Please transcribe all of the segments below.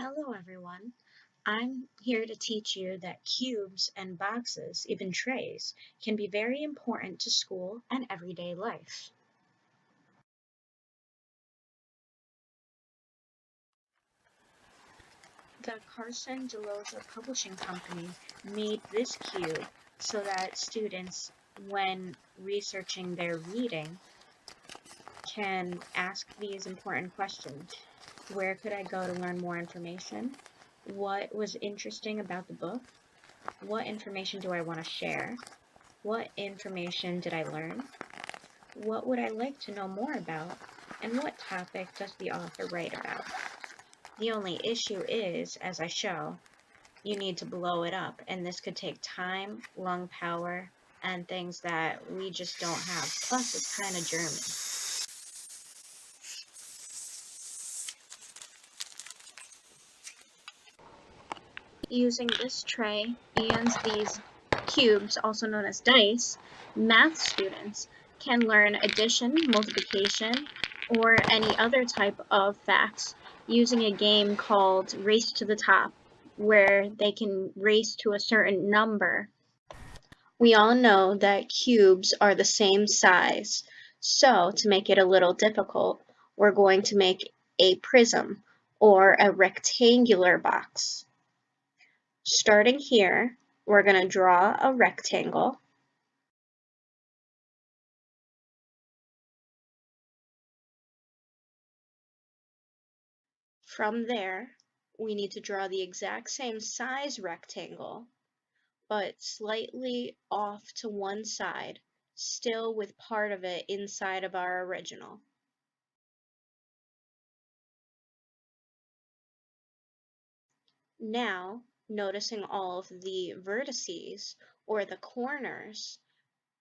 Hello everyone, I'm here to teach you that cubes and boxes, even trays, can be very important to school and everyday life. The Carson DeLoza Publishing Company made this cube so that students, when researching their reading, can ask these important questions. Where could I go to learn more information? What was interesting about the book? What information do I want to share? What information did I learn? What would I like to know more about? And what topic does the author write about? The only issue is, as I show, you need to blow it up, and this could take time, lung power, and things that we just don't have. Plus, it's kind of German. Using this tray and these cubes, also known as dice, math students can learn addition, multiplication, or any other type of facts using a game called Race to the Top, where they can race to a certain number. We all know that cubes are the same size, so to make it a little difficult, we're going to make a prism or a rectangular box. Starting here, we're going to draw a rectangle. From there, we need to draw the exact same size rectangle, but slightly off to one side, still with part of it inside of our original. Now, noticing all of the vertices or the corners,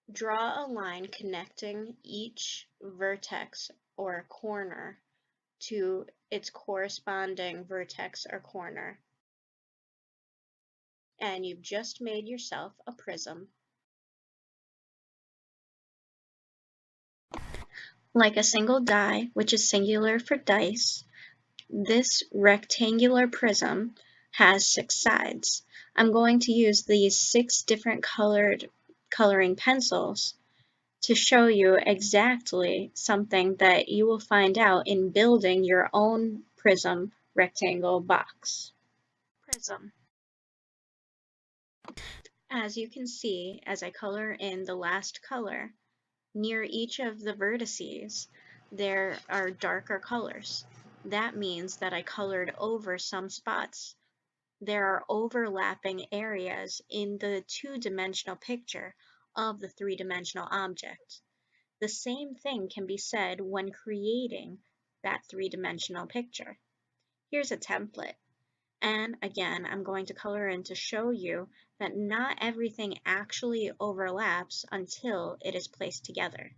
draw a line connecting each vertex or corner to its corresponding vertex or corner. And you've just made yourself a prism. Like a single die, which is singular for dice, this rectangular prism has 6 sides. I'm going to use these 6 different coloring pencils to show you exactly something that you will find out in building your own prism rectangle box. Prism. As you can see, as I color in the last color, near each of the vertices, there are darker colors. That means that I colored over some spots. There are overlapping areas in the two-dimensional picture of the three-dimensional object. The same thing can be said when creating that three-dimensional picture. Here's a template. And again, I'm going to color in to show you that not everything actually overlaps until it is placed together.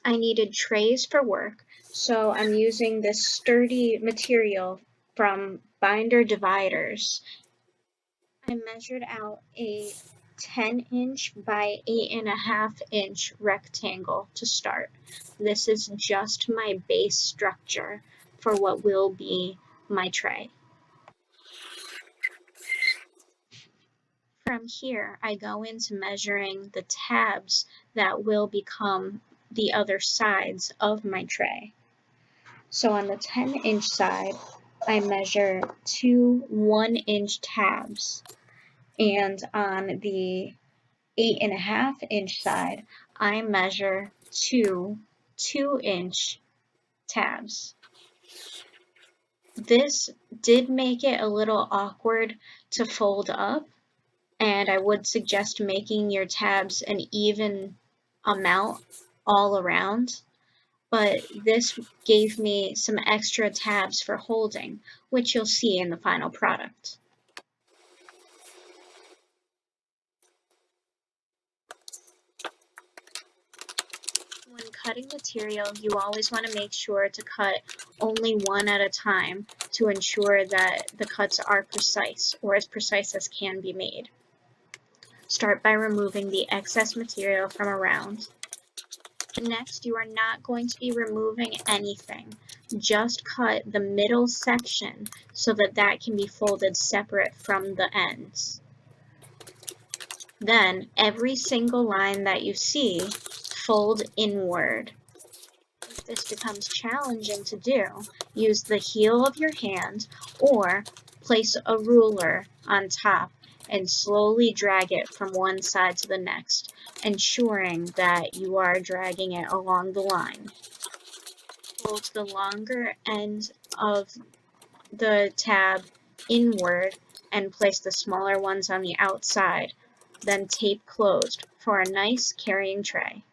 I needed trays for work, so I'm using this sturdy material from binder dividers. I measured out a 10-inch by 8.5-inch rectangle to start. This is just my base structure for what will be my tray. From here, I go into measuring the tabs that will become the other sides of my tray. So on the 10-inch side, I measure 2 1-inch tabs, and on the 8.5-inch side, I measure 2 2-inch tabs. This did make it a little awkward to fold up, and I would suggest making your tabs an even amount all around, but this gave me some extra tabs for holding, which you'll see in the final product. When cutting material, you always want to make sure to cut only one at a time to ensure that the cuts are precise, or as precise as can be made. Start by removing the excess material from around. Next, you are not going to be removing anything. Just cut the middle section so that that can be folded separate from the ends. Then, every single line that you see, fold inward. If this becomes challenging to do, use the heel of your hand or place a ruler on top and slowly drag it from one side to the next, ensuring that you are dragging it along the line. Fold the longer end of the tab inward and place the smaller ones on the outside, then tape closed for a nice carrying tray.